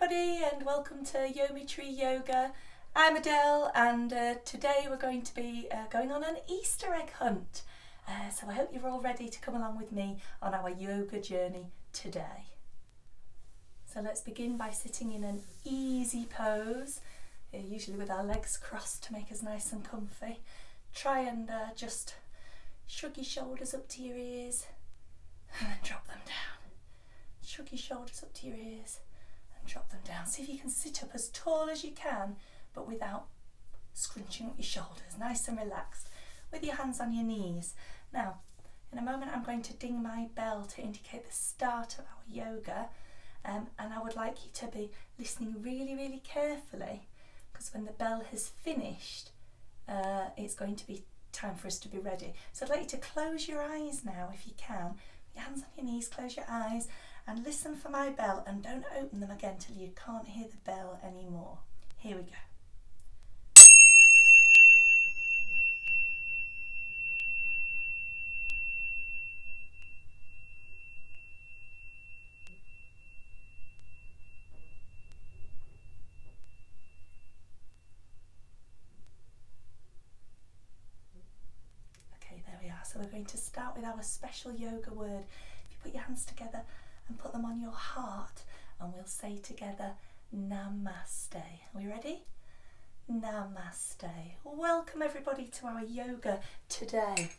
everybody and welcome to Yomi Tree Yoga. I'm Adele and today we're going to be going on an Easter egg hunt. So I hope you're all ready to come along with me on our yoga journey today. So let's begin by sitting in an easy pose, usually with our legs crossed to make us nice and comfy. Try and just shrug your shoulders up to your ears and then drop them down. Shrug your shoulders up to your ears and drop them down. See if you can sit up as tall as you can, but without scrunching up your shoulders. Nice and relaxed with your hands on your knees. Now, in a moment I'm going to ding my bell to indicate the start of our yoga, and I would like you to be listening really carefully, because when the bell has finished, it's going to be time for us to be ready. So I'd like you to close your eyes now if you can. Your hands on your knees, close your eyes and listen for my bell, and don't open them again till you can't hear the bell anymore. Here we go. Okay, there we are. So we're going to start with our special yoga word. If you put your hands together and put them on your heart, and we'll say together, Namaste. Are we ready? Namaste. Welcome everybody to our yoga today.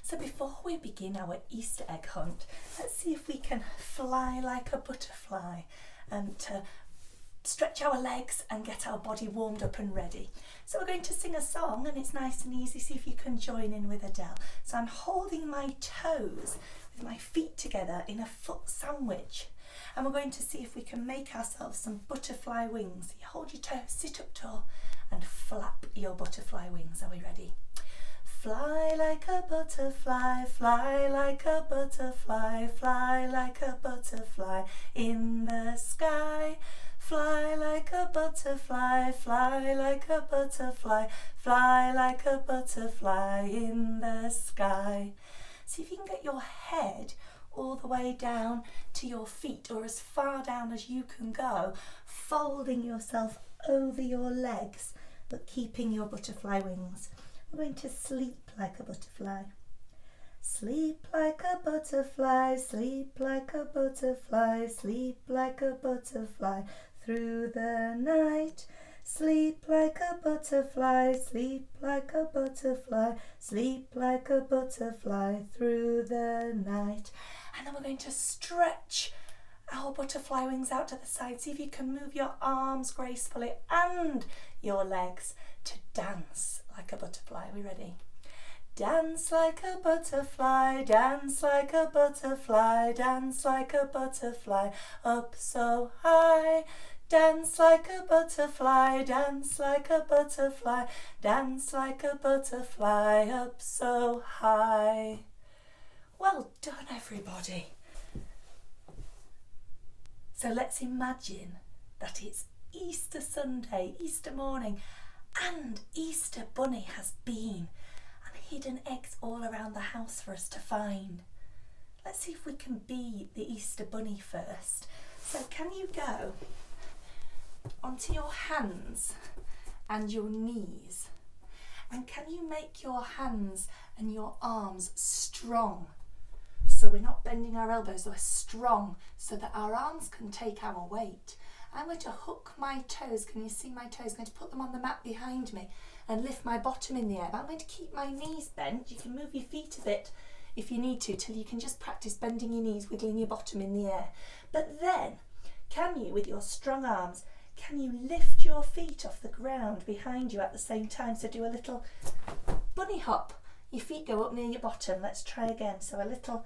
So before we begin our Easter egg hunt, let's see if we can fly like a butterfly and to stretch our legs and get our body warmed up and ready. So we're going to sing a song and it's nice and easy. See if you can join in with Adele. So I'm holding my toes with my feet together in a foot sandwich, and we're going to see if we can make ourselves some butterfly wings. You hold your toes, sit up tall and flap your butterfly wings. Are we ready? Fly like a butterfly, fly like a butterfly, fly like a butterfly in the sky. Fly like a butterfly, fly like a butterfly, fly like a butterfly in the sky. See if you can get your head all the way down to your feet, or as far down as you can go, folding yourself over your legs, but keeping your butterfly wings. We're going to sleep like a butterfly. Sleep like a butterfly, sleep like a butterfly, sleep like a butterfly through the night. Sleep like a butterfly, sleep like a butterfly, sleep like a butterfly through the night. And then we're going to stretch our butterfly wings out to the side. See if you can move your arms gracefully and your legs to dance like a butterfly. Are we ready? Dance like a butterfly, dance like a butterfly, dance like a butterfly, up so high. Dance like a butterfly, dance like a butterfly, dance like a butterfly, up so high. Well done everybody. So let's imagine that it's Easter Sunday, Easter morning, and Easter Bunny has been and hidden eggs all around the house for us to find. Let's see if we can be the Easter Bunny first. So can you go onto your hands and your knees, and can you make your hands and your arms strong, so we're not bending our elbows, we're strong so that our arms can take our weight. I'm going to hook my toes. Can you see my toes? I'm going to put them on the mat behind me and lift my bottom in the air, but I'm going to keep my knees bent. You can move your feet a bit if you need to, till you can just practice bending your knees, wiggling your bottom in the air. But then, can you, with your strong arms, can you lift your feet off the ground behind you at the same time? So do a little bunny hop. Your feet go up near your bottom. Let's try again. So a little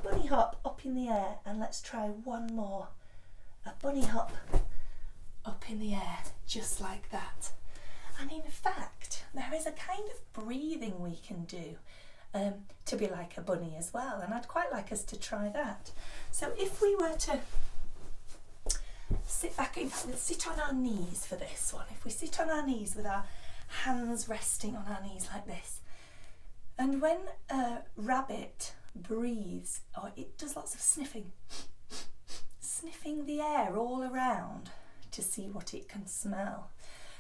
bunny hop up in the air, and let's try one more. A bunny hop up in the air, just like that. And in fact, there is a kind of breathing we can do to be like a bunny as well. And I'd quite like us to try that. So if we were to sit back, in fact we'll sit on our knees for this one. If we sit on our knees with our hands resting on our knees like this, and when a rabbit breathes, or it does lots of sniffing, sniffing the air all around to see what it can smell.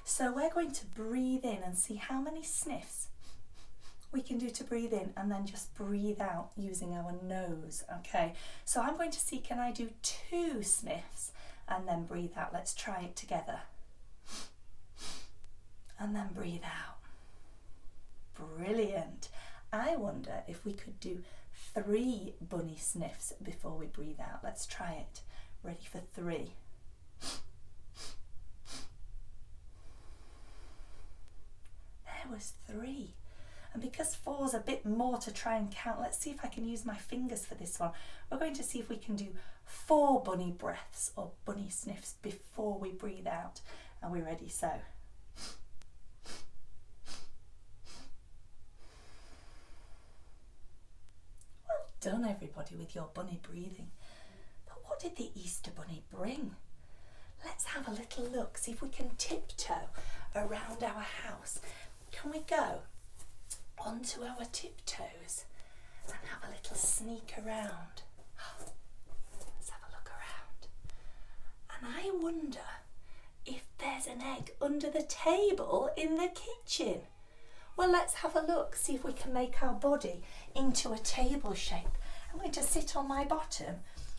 So we're going to breathe in and see how many sniffs we can do to breathe in, and then just breathe out using our nose. Okay, so I'm going to see, can I do 2 sniffs and then breathe out? Let's try it together. And then breathe out. Brilliant. I wonder if we could do 3 bunny sniffs before we breathe out. Let's try it. Ready for 3. There was 3. And because 4's a bit more to try and count, let's see if I can use my fingers for this one. We're going to see if we can do 4 bunny breaths or bunny sniffs before we breathe out. Are we ready? So. Well done, everybody, with your bunny breathing. But what did the Easter bunny bring? Let's have a little look, see if we can tiptoe around our house. Can we go onto our tiptoes and have a little sneak around? Let's have a look around. And I wonder if there's an egg under the table in the kitchen. Well, let's have a look, see if we can make our body into a table shape. I'm going to sit on my bottom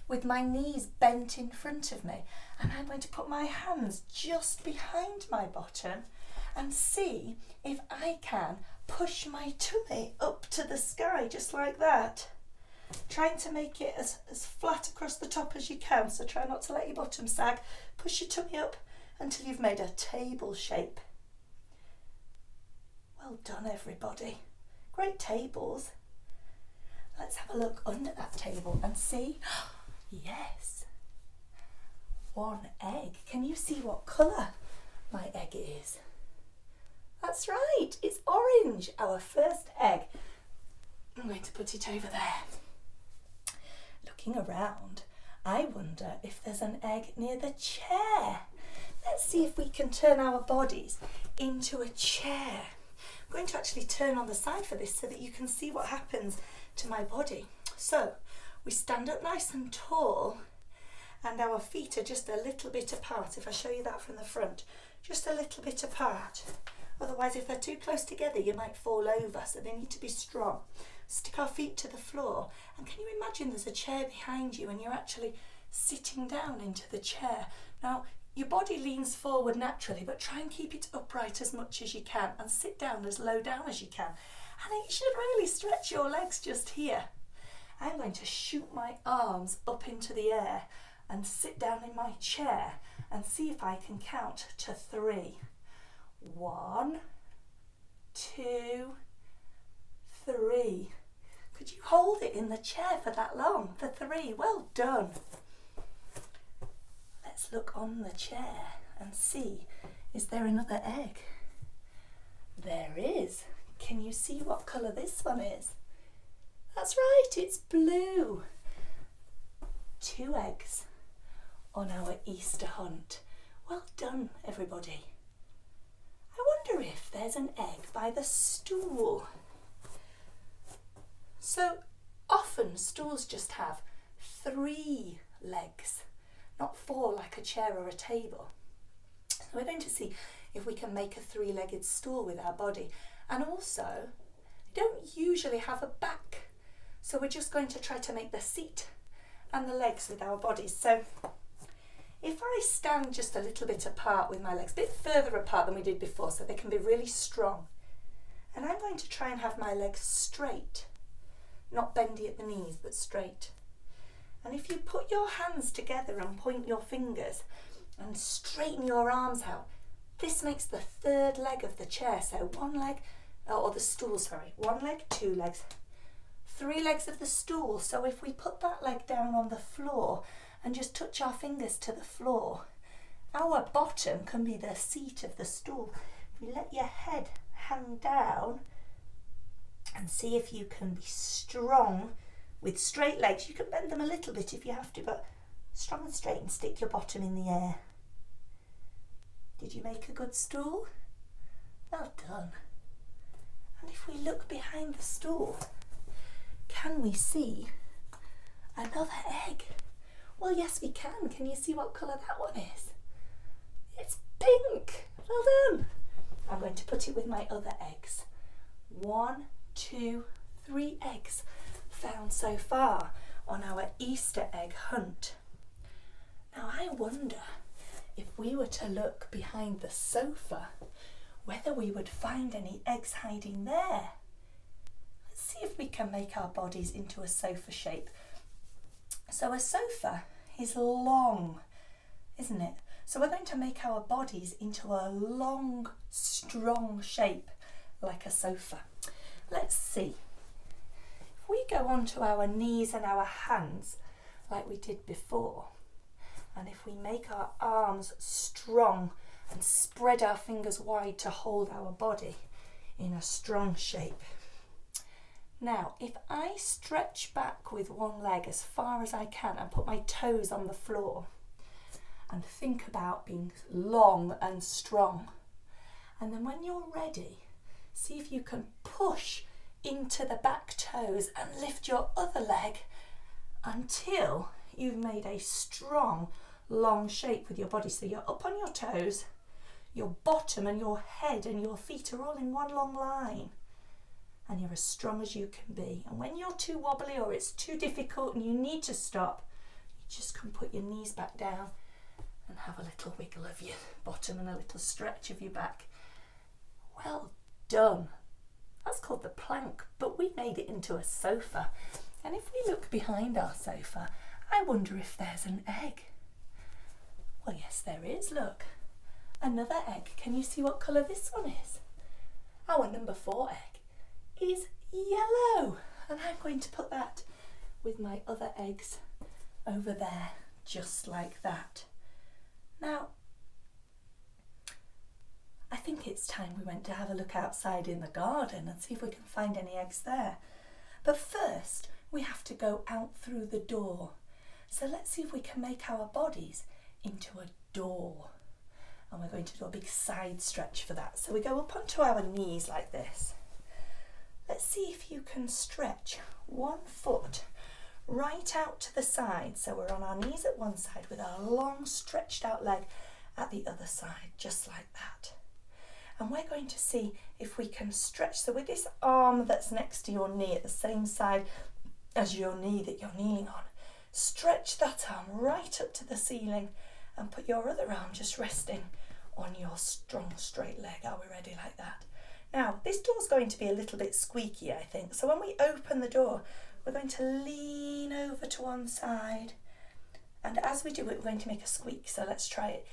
with my knees bent in front of me, and I'm going to put my hands just behind my bottom and see if I can push my tummy up to the sky, just like that. Trying to make it as flat across the top as you can, so try not to let your bottom sag. Push your tummy up until you've made a table shape. Well done, everybody. Great tables. Let's have a look under that table and see. Yes, 1 egg. Can you see what colour my egg is? That's right, it's orange, our first egg. I'm going to put it over there. Looking around, I wonder if there's an egg near the chair. Let's see if we can turn our bodies into a chair. I'm going to actually turn on the side for this so that you can see what happens to my body. So, we stand up nice and tall, and our feet are just a little bit apart. If I show you that from the front, just a little bit apart. Otherwise, if they're too close together, you might fall over, so they need to be strong. Stick our feet to the floor, and can you imagine there's a chair behind you and you're actually sitting down into the chair? Now, your body leans forward naturally, but try and keep it upright as much as you can and sit down as low down as you can. And you should really stretch your legs just here. I'm going to shoot my arms up into the air and sit down in my chair and see if I can count to 3. 1, 2, 3. Could you hold it in the chair for that long? For 3. Well done. Let's look on the chair and see, is there another egg? There is. Can you see what colour this one is? That's right, it's blue. 2 eggs on our Easter hunt. Well done, everybody. I wonder if there's an egg by the stool. So often stools just have 3 legs, not 4 like a chair or a table. So we're going to see if we can make a 3-legged stool with our body. And also, they don't usually have a back. So we're just going to try to make the seat and the legs with our bodies. So if I stand just a little bit apart with my legs, a bit further apart than we did before, so they can be really strong. And I'm going to try and have my legs straight, not bendy at the knees, but straight. And if you put your hands together and point your fingers and straighten your arms out, this makes the 3rd leg of the chair. So 1 leg, or the stool, sorry, 1 leg, 2 legs, 3 legs of the stool. So if we put that leg down on the floor and just touch our fingers to the floor, our bottom can be the seat of the stool. If you let your head hang down and see if you can be strong with straight legs. You can bend them a little bit if you have to, but strong and straight, and stick your bottom in the air. Did you make a good stool? Well done. And if we look behind the stool, can we see another egg? Well, yes, we can. Can you see what colour that one is? It's pink. Well done. I'm going to put it with my other eggs. 1, 2, 3 eggs found so far on our Easter egg hunt. Now I wonder if we were to look behind the sofa, whether we would find any eggs hiding there. Let's see if we can make our bodies into a sofa shape. So a sofa is long, isn't it? So we're going to make our bodies into a long, strong shape like a sofa. Let's see. If we go onto our knees and our hands like we did before, and if we make our arms strong and spread our fingers wide to hold our body in a strong shape. Now, if I stretch back with one leg as far as I can and put my toes on the floor and think about being long and strong, and then when you're ready, see if you can push into the back toes and lift your other leg until you've made a strong, long shape with your body. So you're up on your toes, your bottom and your head and your feet are all in one long line, and you're as strong as you can be. And when you're too wobbly or it's too difficult and you need to stop, you just can put your knees back down and have a little wiggle of your bottom and a little stretch of your back. Well done. That's called the plank, but we made it into a sofa. And if we look behind our sofa, I wonder if there's an egg. Well, yes, there is, look. Another egg. Can you see what colour this one is? Our number 4 egg is yellow. And I'm going to put that with my other eggs over there, just like that. Now, I think it's time we went to have a look outside in the garden and see if we can find any eggs there. But first, we have to go out through the door. So let's see if we can make our bodies into a door. And we're going to do a big side stretch for that. So we go up onto our knees like this. Let's see if you can stretch one foot right out to the side. So we're on our knees at one side with our long stretched out leg at the other side, just like that. And we're going to see if we can stretch. So with this arm that's next to your knee at the same side as your knee that you're kneeling on, stretch that arm right up to the ceiling and put your other arm just resting on your strong straight leg. Are we ready like that? Now, this door's going to be a little bit squeaky, I think. So when we open the door, we're going to lean over to one side. And as we do it, we're going to make a squeak. So let's try it.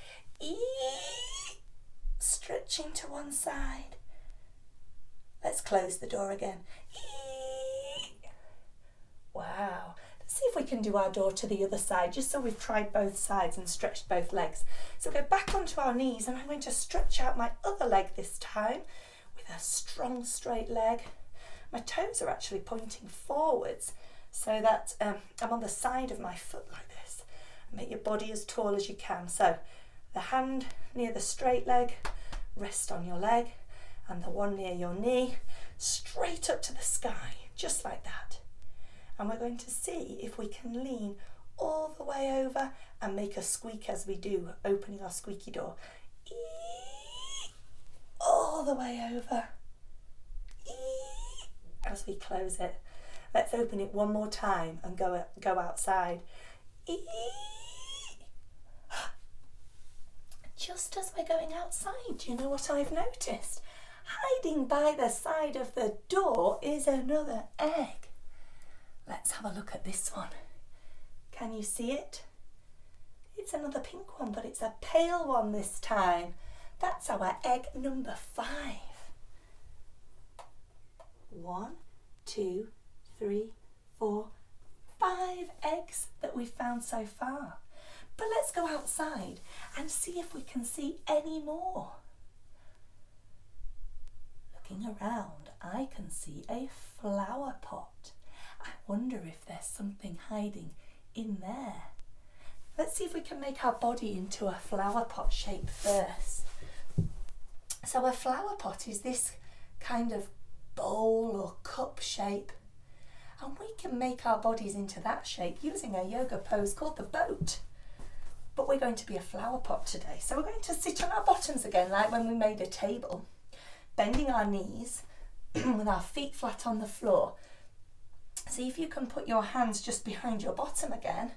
Stretching to one side. Let's close the door again. Wow. Let's see if we can do our door to the other side, just so we've tried both sides and stretched both legs. So go back onto our knees, and I'm going to stretch out my other leg this time with a strong straight leg. My toes are actually pointing forwards so that I'm on the side of my foot like this. Make your body as tall as you can. So the hand near the straight leg, rest on your leg, and the one near your knee, straight up to the sky, just like that. And we're going to see if we can lean all the way over and make a squeak as we do, opening our squeaky door. All the way over. As we close it. Let's open it one more time and go outside. Just as we're going outside, do you know what I've noticed? Hiding by the side of the door is another egg. Let's have a look at this one. Can you see it? It's another pink one, but it's a pale one this time. That's our egg number 5. 1, 2, 3, 4, 5 eggs that we've found so far. But let's go outside and see if we can see any more. Looking around, I can see a flower pot. I wonder if there's something hiding in there. Let's see if we can make our body into a flower pot shape first. So a flower pot is this kind of bowl or cup shape, And we can make our bodies into that shape using a yoga pose called the boat. But we're going to be a flower pot today. So we're going to sit on our bottoms again, like when we made a table, bending our knees with our feet flat on the floor. See if you can put your hands just behind your bottom again.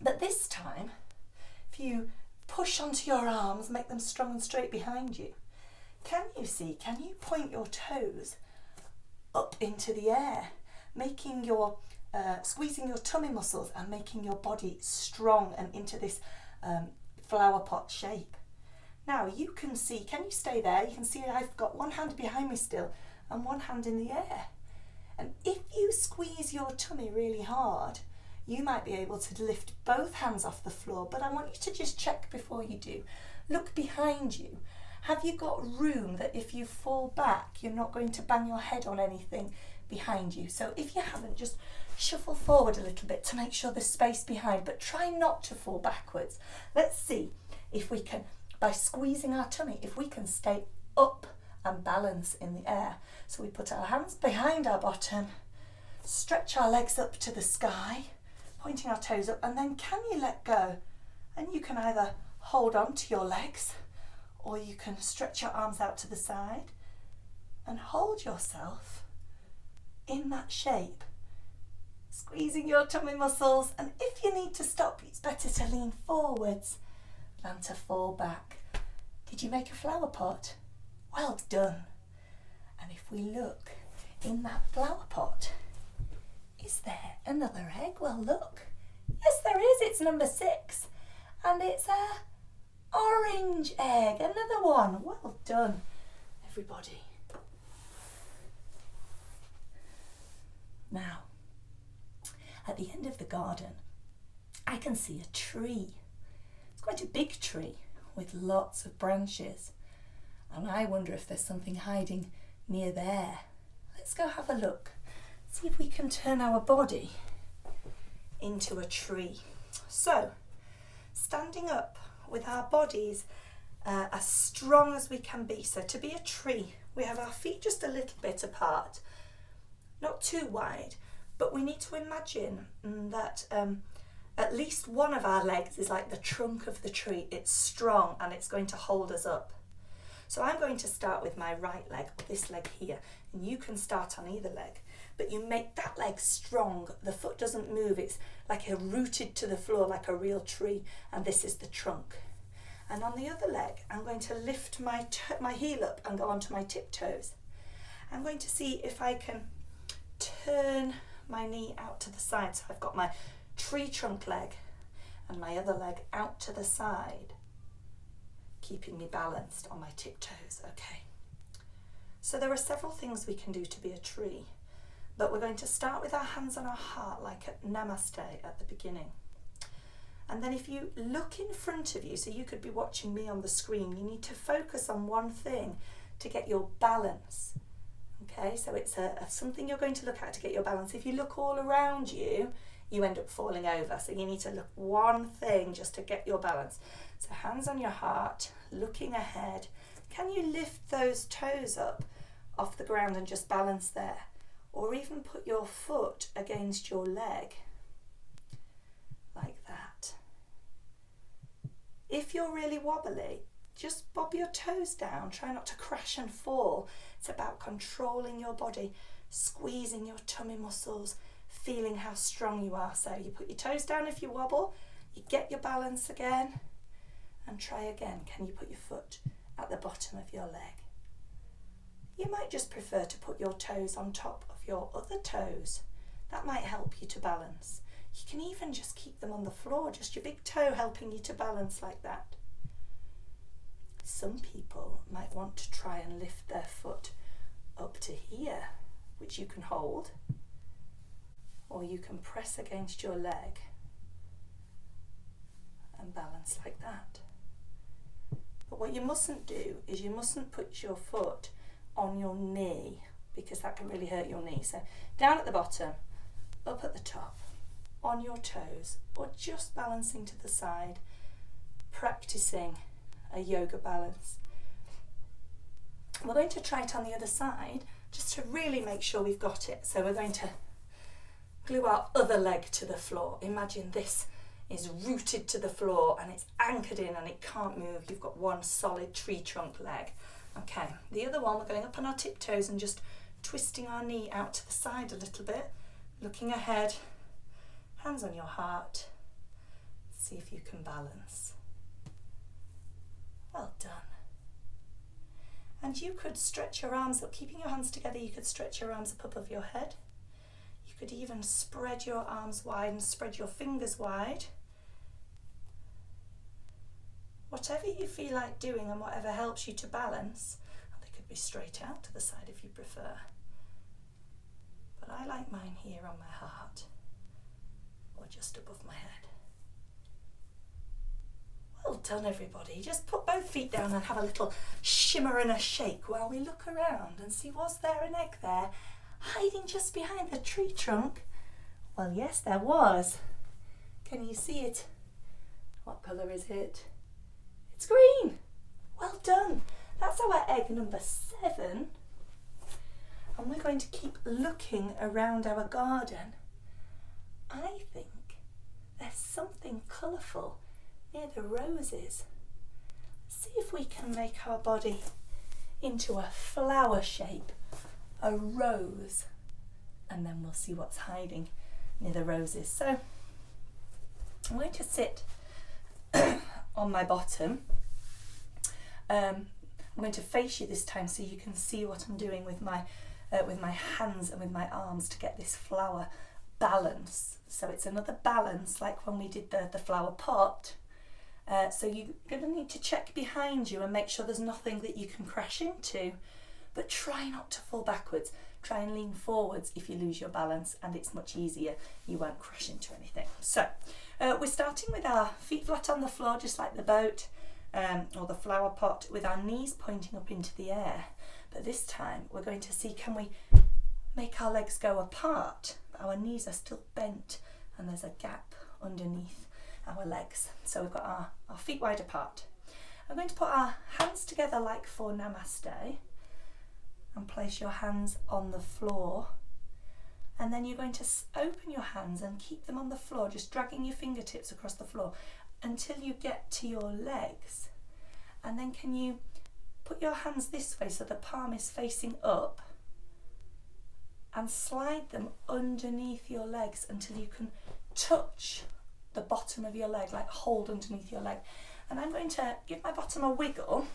But this time, if you push onto your arms, make them strong and straight behind you. Can you point your toes up into the air, making your, squeezing your tummy muscles and making your body strong and into this flower pot shape. Now you can see, can you stay there? You can see I've got one hand behind me still and one hand in the air. And if you squeeze your tummy really hard, you might be able to lift both hands off the floor, but I want you to just check before you do. Look behind you. Have you got room that if you fall back, you're not going to bang your head on anything behind you? So if you haven't, just shuffle forward a little bit to make sure there's space behind, but try not to fall backwards. Let's see if we can, by squeezing our tummy, if we can stay up and balance in the air. So we put our hands behind our bottom, stretch our legs up to the sky, pointing our toes up, and then can you let go? And you can either hold on to your legs or you can stretch your arms out to the side and hold yourself in that shape, squeezing your tummy muscles. And if you need to stop, it's better to lean forwards than to fall back. Did you make a flower pot? Well done. And if we look in that flower pot, is there another egg? Well, look. Yes, there is. It's number 6. And it's a orange egg. Another one. Well done, everybody. Now, at the end of the garden, I can see a tree. It's quite a big tree with lots of branches. And I wonder if there's something hiding near there. Let's go have a look. See if we can turn our body into a tree. So, standing up with our bodies as strong as we can be. So to be a tree, we have our feet just a little bit apart, not too wide, but we need to imagine that at least one of our legs is like the trunk of the tree. It's strong and it's going to hold us up. So I'm going to start with my right leg, this leg here, and you can start on either leg. But you make that leg strong. The foot doesn't move. It's like rooted to the floor like a real tree, and this is the trunk. And on the other leg, I'm going to lift my heel up and go onto my tiptoes. I'm going to see if I can turn my knee out to the side. So I've got my tree trunk leg and my other leg out to the side, keeping me balanced on my tiptoes. Okay. So there are several things we can do to be a tree, but we're going to start with our hands on our heart, like at Namaste at the beginning. And then if you look in front of you, so you could be watching me on the screen, you need to focus on one thing to get your balance. Okay, so it's something you're going to look at to get your balance. If you look all around you, you end up falling over. So you need to look one thing just to get your balance. So hands on your heart, looking ahead. Can you lift those toes up off the ground and just balance there? Or even put your foot against your leg, like that. If you're really wobbly, just bob your toes down. Try not to crash and fall. It's about controlling your body, squeezing your tummy muscles, feeling how strong you are. So you put your toes down if you wobble, you get your balance again, and try again. Can you put your foot at the bottom of your leg? You might just prefer to put your toes on top of your other toes. That might help you to balance. You can even just keep them on the floor, just your big toe helping you to balance like that. Some people might want to try and lift their foot up to here, which you can hold, or you can press against your leg and balance like that. But what you mustn't do is you mustn't put your foot on your knee, because that can really hurt your knee. So down at the bottom, up at the top, on your toes, or just balancing to the side, practicing a yoga balance. We're going to try it on the other side just to really make sure we've got it. So we're going to glue our other leg to the floor. Imagine this is rooted to the floor and it's anchored in and it can't move. You've got one solid tree trunk leg. Okay, the other one, we're going up on our tiptoes and just twisting our knee out to the side a little bit, looking ahead, hands on your heart. See if you can balance. Well done. And you could stretch your arms up, keeping your hands together, you could stretch your arms up above your head. You could even spread your arms wide and spread your fingers wide. Whatever you feel like doing and whatever helps you to balance. They could be straight out to the side if you prefer. But I like mine here on my heart or just above my head. Well done, everybody. Just put both feet down and have a little shimmer and a shake while we look around and see, was there an egg there hiding just behind the tree trunk? Well, yes, there was. Can you see it? What colour is it? It's green. Well done. That's our egg number 7. And we're going to keep looking around our garden. I think there's something colourful near the roses. See if we can make our body into a flower shape, a rose, and then we'll see what's hiding near the roses. So I'm going to sit on my bottom. I'm going to face you this time so you can see what I'm doing with my hands and with my arms to get this flower balance. So it's another balance like when we did the flower pot. So you're going to need to check behind you and make sure there's nothing that you can crash into, but try not to fall backwards. Try and lean forwards if you lose your balance, and it's much easier. You won't crash into anything. So we're starting with our feet flat on the floor, just like the boat or the flower pot, with our knees pointing up into the air. But this time we're going to see, can we make our legs go apart? Our knees are still bent and there's a gap underneath our legs. So we've got our feet wide apart. I'm going to put our hands together like for Namaste and place your hands on the floor. And then you're going to open your hands and keep them on the floor, just dragging your fingertips across the floor until you get to your legs. And then can you put your hands this way so the palm is facing up and slide them underneath your legs until you can touch the bottom of your leg, like hold underneath your leg. And I'm going to give my bottom a wiggle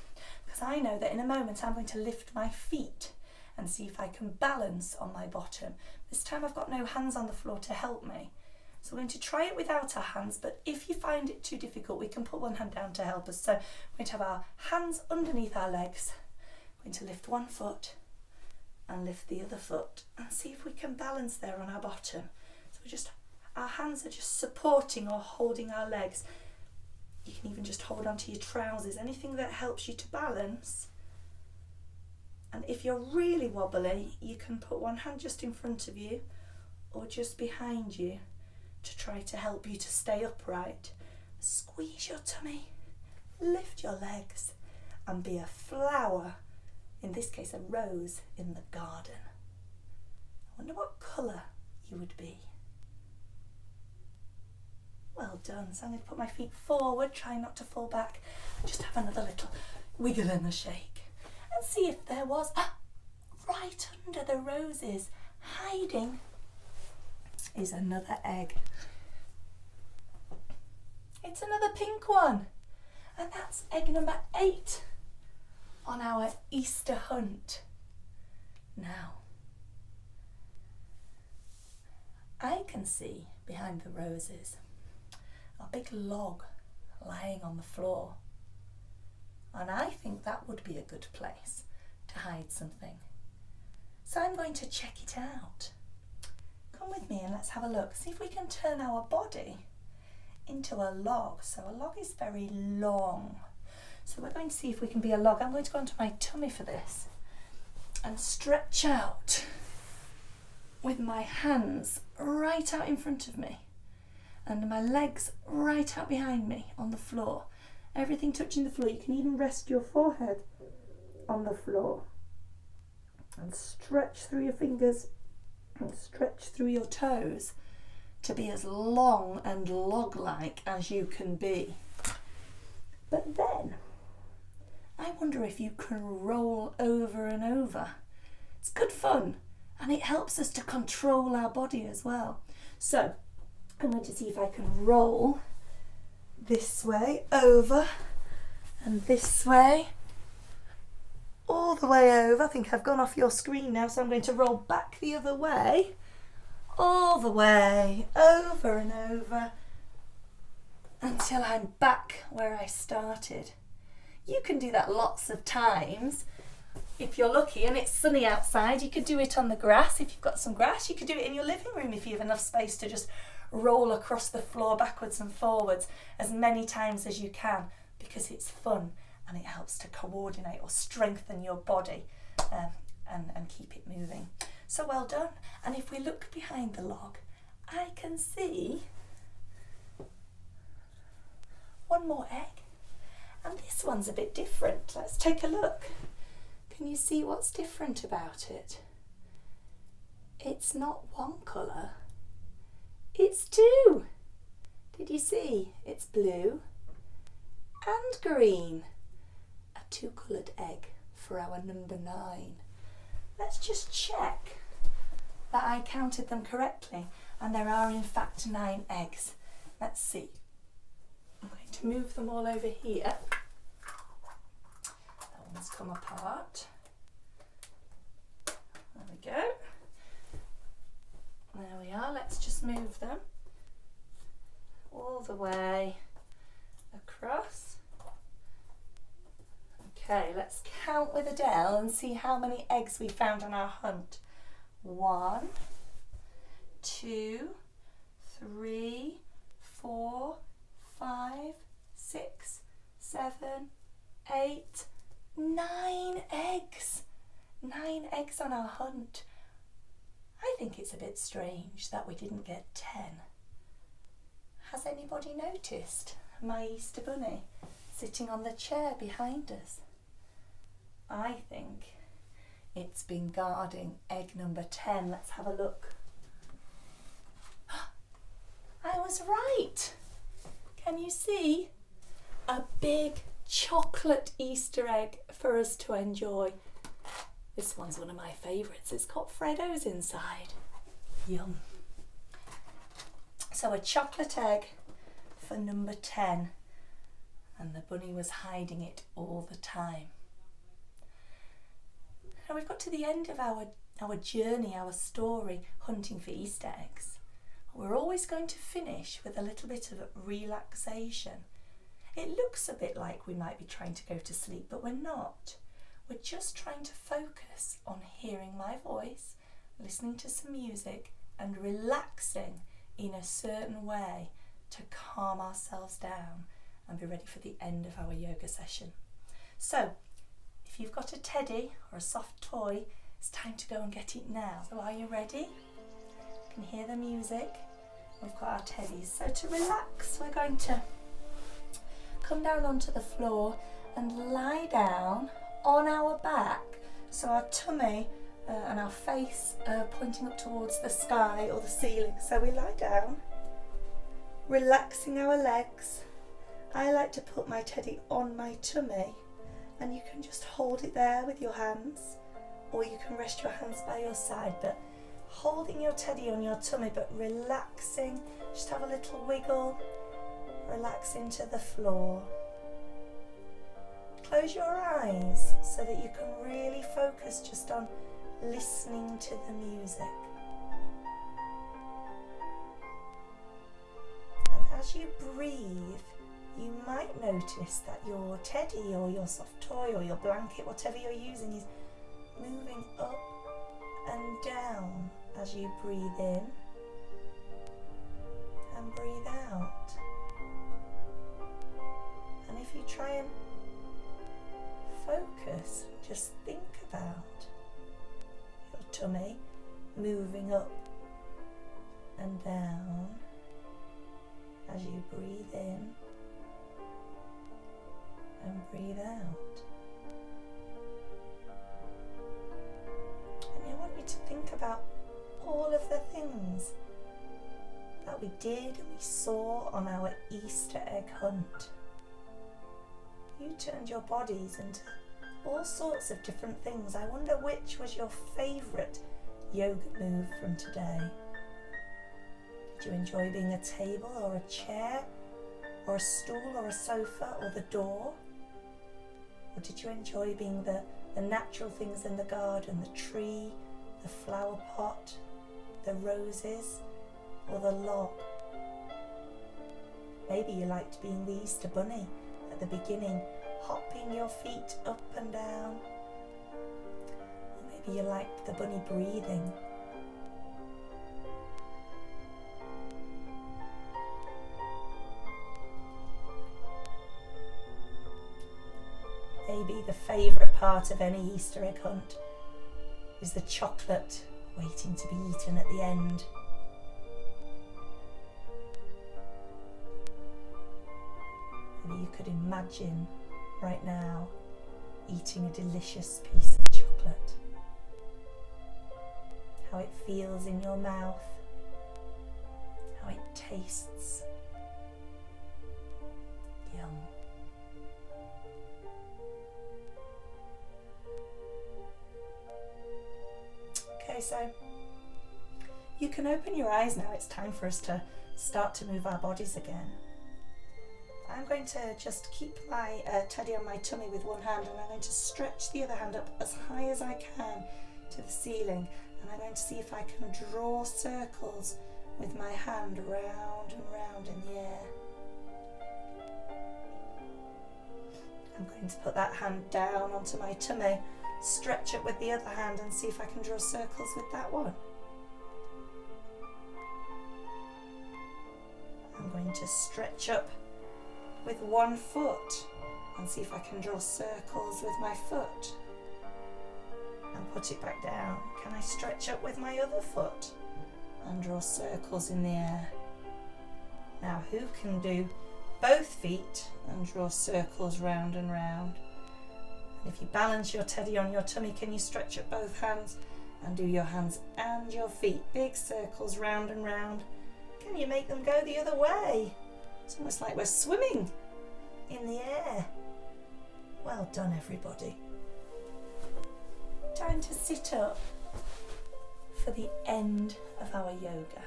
because I know that in a moment I'm going to lift my feet and see if I can balance on my bottom. This time I've got no hands on the floor to help me. So we're going to try it without our hands, but if you find it too difficult, we can put one hand down to help us. So we're going to have our hands underneath our legs. We're going to lift one foot and lift the other foot and see if we can balance there on our bottom. So our hands are just supporting or holding our legs. You can even just hold onto your trousers, anything that helps you to balance. And if you're really wobbly, you can put one hand just in front of you or just behind you to try to help you to stay upright. Squeeze your tummy, lift your legs, and be a flower, in this case a rose, in the garden. I wonder what colour you would be. Well done. So I'm going to put my feet forward, try not to fall back, and just have another little wiggle and a shake. And see if there was, right under the roses, hiding, is another egg. It's another pink one. And that's egg number 8 on our Easter hunt. Now, I can see behind the roses a big log lying on the floor. And I think that would be a good place to hide something. So I'm going to check it out. Come with me and let's have a look. See if we can turn our body into a log. So a log is very long. So we're going to see if we can be a log. I'm going to go onto my tummy for this and stretch out with my hands right out in front of me and my legs right out behind me on the floor. Everything touching the floor. You can even rest your forehead on the floor and stretch through your fingers and stretch through your toes to be as long and log-like as you can be. But then, I wonder if you can roll over and over. It's good fun, and it helps us to control our body as well. So, I'm going to see if I can roll this way over and this way, all the way over. I think I've gone off your screen now, so I'm going to roll back the other way, all the way over and over until I'm back where I started. You can do that lots of times. If you're lucky and it's sunny outside, you could do it on the grass. If you've got some grass, you could do it in your living room if you have enough space to just roll across the floor backwards and forwards as many times as you can, because it's fun and it helps to coordinate or strengthen your body and keep it moving. So well done. And if we look behind the log, I can see one more egg, and this one's a bit different. Let's take a look. Can you see what's different about it? It's not one colour, it's two. Did you see? It's blue and green. A two-coloured egg for our number 9. Let's just check that I counted them correctly, and there are in fact 9 eggs. Let's see. I'm going to move them all over here. That one's come apart. There we go. There we are. Let's just move them all the way across. Okay, let's count with Adele and see how many eggs we found on our hunt. 1, 2, 3, 4, 5, 6, 7, 8, 9 eggs. 9 eggs on our hunt. I think it's a bit strange that we didn't get 10. Has anybody noticed my Easter bunny sitting on the chair behind us? I think it's been guarding egg number 10. Let's have a look. I was right. Can you see? A big chocolate Easter egg for us to enjoy. This one's one of my favourites. It's got Freddos inside. Yum. So a chocolate egg for number 10. And the bunny was hiding it all the time. Now we've got to the end of our journey, our story, hunting for Easter eggs. We're always going to finish with a little bit of relaxation. It looks a bit like we might be trying to go to sleep, but we're not. We're just trying to focus on hearing my voice, listening to some music, and relaxing in a certain way to calm ourselves down and be ready for the end of our yoga session. So, if you've got a teddy or a soft toy, it's time to go and get it now. So are you ready? You can hear the music. We've got our teddies. So to relax, we're going to come down onto the floor and lie down on our back. So our tummy and our face pointing up towards the sky or the ceiling. So we lie down, relaxing our legs. I like to put my teddy on my tummy, and you can just hold it there with your hands, or you can rest your hands by your side, but holding your teddy on your tummy but relaxing. Just have a little wiggle, relax into the floor. Close your eyes so that you can really focus just on listening to the music. And as you breathe, you might notice that your teddy or your soft toy or your blanket, whatever you're using, is moving up and down as you breathe in and breathe out. And if you try and focus, just think about your tummy moving up and down as you breathe in and breathe out. And I want you to think about all of the things that we did and we saw on our Easter egg hunt. You turned your bodies into all sorts of different things. I wonder which was your favourite yoga move from today. Did you enjoy being a table or a chair or a stool or a sofa or the door? Or did you enjoy being the natural things in the garden, the tree, the flower pot, the roses or the log? Maybe you liked being the Easter bunny at the beginning, hopping your feet up and down. Or maybe you liked the bunny breathing. Maybe the favourite part of any Easter egg hunt is the chocolate waiting to be eaten at the end. Maybe you could imagine right now eating a delicious piece of chocolate. How it feels in your mouth, how it tastes. Yum. Okay, so you can open your eyes now. It's time for us to start to move our bodies again. I'm going to just keep my teddy on my tummy with one hand, and I'm going to stretch the other hand up as high as I can to the ceiling, and I'm going to see if I can draw circles with my hand round and round in the air. I'm going to put that hand down onto my tummy, stretch it with the other hand and see if I can draw circles with that one. I'm going to stretch up with one foot and see if I can draw circles with my foot. And put it back down. Can I stretch up with my other foot and draw circles in the air? Now, who can do both feet and draw circles round and round? And if you balance your teddy on your tummy, can you stretch up both hands and do your hands and your feet? Big circles round and round. Can you make them go the other way? It's almost like we're swimming in the air. Well done, everybody. Time to sit up for the end of our yoga.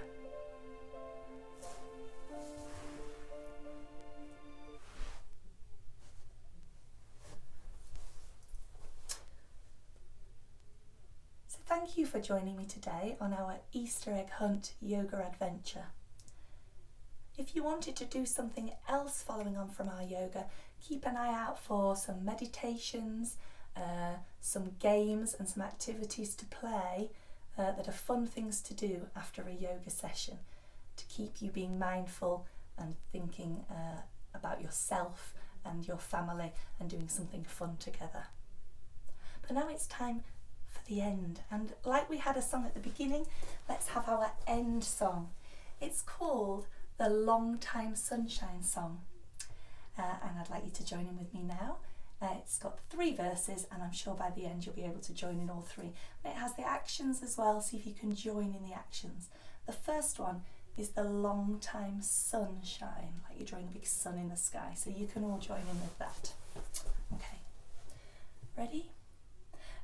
So thank you for joining me today on our Easter egg hunt yoga adventure. If you wanted to do something else following on from our yoga, keep an eye out for some meditations, some games and some activities to play that are fun things to do after a yoga session to keep you being mindful and thinking about yourself and your family and doing something fun together. But now it's time for the end, and like we had a song at the beginning, let's have our end song. It's called the Long Time Sunshine Song, and I'd like you to join in with me now. It's got 3 verses, and I'm sure by the end you'll be able to join in all 3. It has the actions as well, see if you can join in the actions. The first one is the long time sunshine, like you're drawing a big sun in the sky, so you can all join in with that. Okay, ready?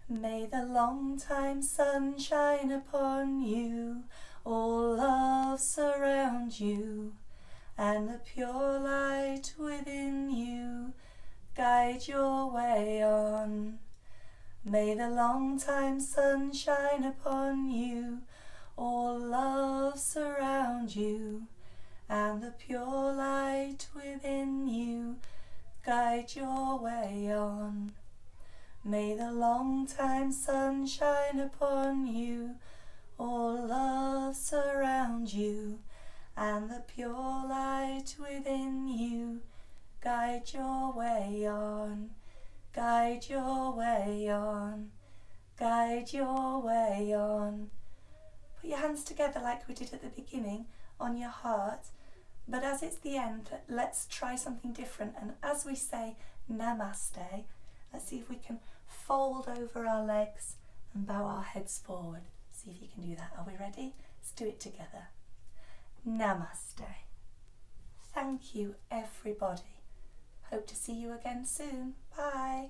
May the long time sun shine upon you, all love surround you, and the pure light within you guide your way on. May the long time sun shine upon you, all love surround you, and the pure light within you guide your way on. May the long time sun shine upon you, all love surround you, and the pure light within you guide your way on, guide your way on, guide your way on. Put your hands together like we did at the beginning on your heart, but as it's the end, let's try something different. And as we say Namaste, let's see if we can fold over our legs and bow our heads forward. See if you can do that. Are we ready? Let's do it together. Namaste. Thank you, everybody. Hope to see you again soon. Bye.